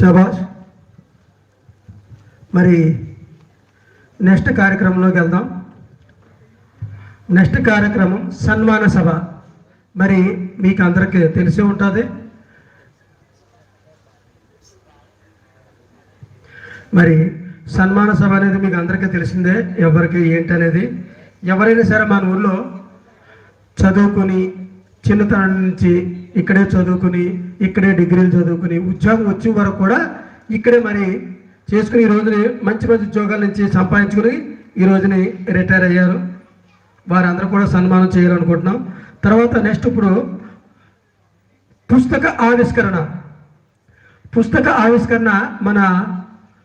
శభాష్. మరి నెక్స్ట్ కార్యక్రమంలోకి వెళ్దాం. నెక్స్ట్ కార్యక్రమం సన్మాన సభ. మరి మీకు అందరికీ తెలిసి ఉంటుంది. మరి సన్మాన సభ అనేది మీకు అందరికీ తెలిసిందే, ఎవరికి ఏంటి అనేది. ఎవరైనా సరే మన ఊళ్ళో చదువుకుని చిన్నతనం నుంచి ఇక్కడే చదువుకుని ఇక్కడే డిగ్రీలు చదువుకుని ఉద్యోగం వచ్చే వరకు కూడా ఇక్కడే మరి చేసుకుని ఈ రోజుని మంచి మంచి ఉద్యోగాల నుంచి సంపాదించుకుని ఈ రోజుని రిటైర్ అయ్యారు. వారందరూ కూడా సన్మానం చేయాలనుకుంటున్నాం. తర్వాత నెక్స్ట్ ఇప్పుడు పుస్తక ఆవిష్కరణ మన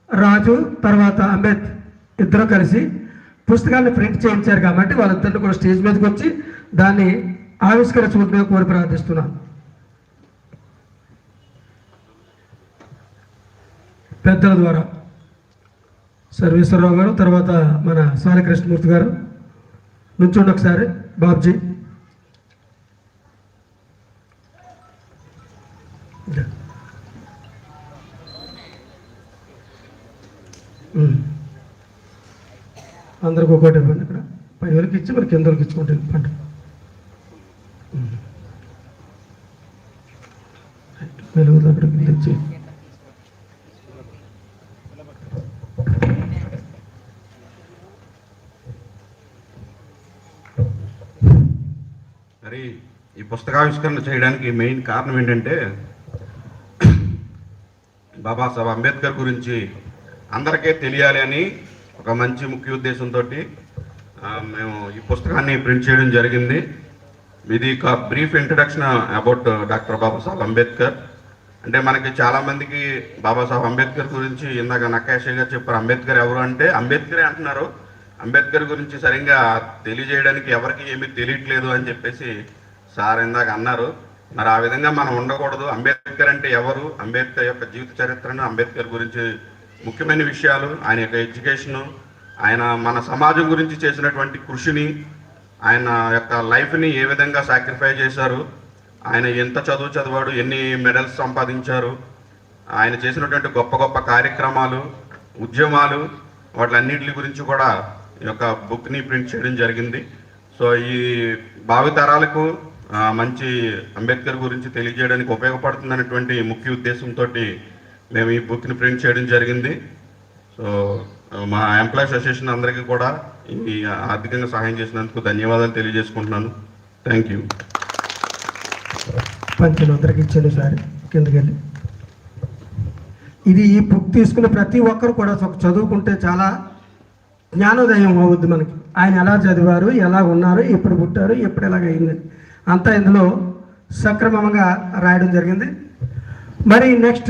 రాజు తర్వాత అంబేద్ ఇద్దరు కలిసి పుస్తకాన్ని ప్రింట్ చేయించారు కాబట్టి వాళ్ళిద్దరిని కూడా స్టేజ్ మీదకి వచ్చి దాన్ని ఆవిష్కరించవలసిందిగా కోరి ప్రార్థిస్తున్నాను. పెద్దల ద్వారా సర్వేశ్వరరావు గారు, తర్వాత మన సాలి కృష్ణమూర్తి గారు నుంచోండి ఒకసారి. బాబ్జీ అందరికి ఒక్కోటి ఇవ్వండి. ఇక్కడ పై వరకు ఇచ్చి మరి కింద వరకు ఇచ్చుకుంటే పంట వెలుగులో అక్కడికి తెచ్చి మరి ఈ పుస్తకావిష్కరణ చేయడానికి మెయిన్ కారణం ఏంటంటే బాబాసాహెబ్ అంబేద్కర్ గురించి అందరికీ తెలియాలి అని ఒక మంచి ముఖ్య ఉద్దేశంతో మేము ఈ పుస్తకాన్ని ప్రింట్ చేయడం జరిగింది. ఇది ఒక brief introduction about doctor Babasaheb Ambedkar. అంటే మనకి చాలామందికి బాబాసాహెబ్ అంబేద్కర్ గురించి ఇందాక నక్కాషయ్య గారు చెప్పారు. అంబేద్కర్ ఎవరు అంటే అంబేద్కరే అంటున్నారు. అంబేద్కర్ గురించి సరిగ్గా తెలియజేయడానికి ఎవరికి ఏమీ తెలియట్లేదు అని చెప్పేసి సార్ ఇందాక అన్నారు. మరి ఆ విధంగా మనం ఉండకూడదు. అంబేద్కర్ అంటే ఎవరు, అంబేద్కర్ యొక్క జీవిత చరిత్రను, అంబేద్కర్ గురించి ముఖ్యమైన విషయాలు, ఆయన యొక్క ఎడ్యుకేషను, ఆయన మన సమాజం గురించి చేసినటువంటి కృషిని, ఆయన యొక్క లైఫ్ని ఏ విధంగా సాక్రిఫై చేశారు, ఆయన ఎంత చదివాడు, ఎన్ని మెడల్స్ సంపాదించారు, ఆయన చేసినటువంటి గొప్ప గొప్ప కార్యక్రమాలు, ఉద్యమాలు, వాటిలన్నిటి గురించి కూడా ఈ యొక్క బుక్ని ప్రింట్ చేయడం జరిగింది. సో ఈ భావితరాలకు మంచి అంబేద్కర్ గురించి తెలియజేయడానికి ఉపయోగపడుతుందనేటువంటి ముఖ్య ఉద్దేశంతో మేము ఈ బుక్ని ప్రింట్ చేయడం జరిగింది. సో మా ఎంప్లాయీస్ అసోసియేషన్ అందరికీ కూడా ఈ ఆర్థికంగా సహాయం చేసినందుకు ధన్యవాదాలు తెలియజేసుకుంటున్నాను. Thank you. పంచులు అందరికి ఇచ్చాను సార్ కిందకి వెళ్ళి. ఇది ఈ బుక్ తీసుకున్న ప్రతి ఒక్కరు కూడా చదువుకుంటే చాలా జ్ఞానోదయం అవుద్ది మనకి. ఆయన ఎలా చదివారు, ఎలా ఉన్నారు, ఎప్పుడు పుట్టారు, ఎప్పుడు ఎలాగ అయిందని అంతా ఇందులో సక్రమంగా రాయడం జరిగింది. మరి నెక్స్ట్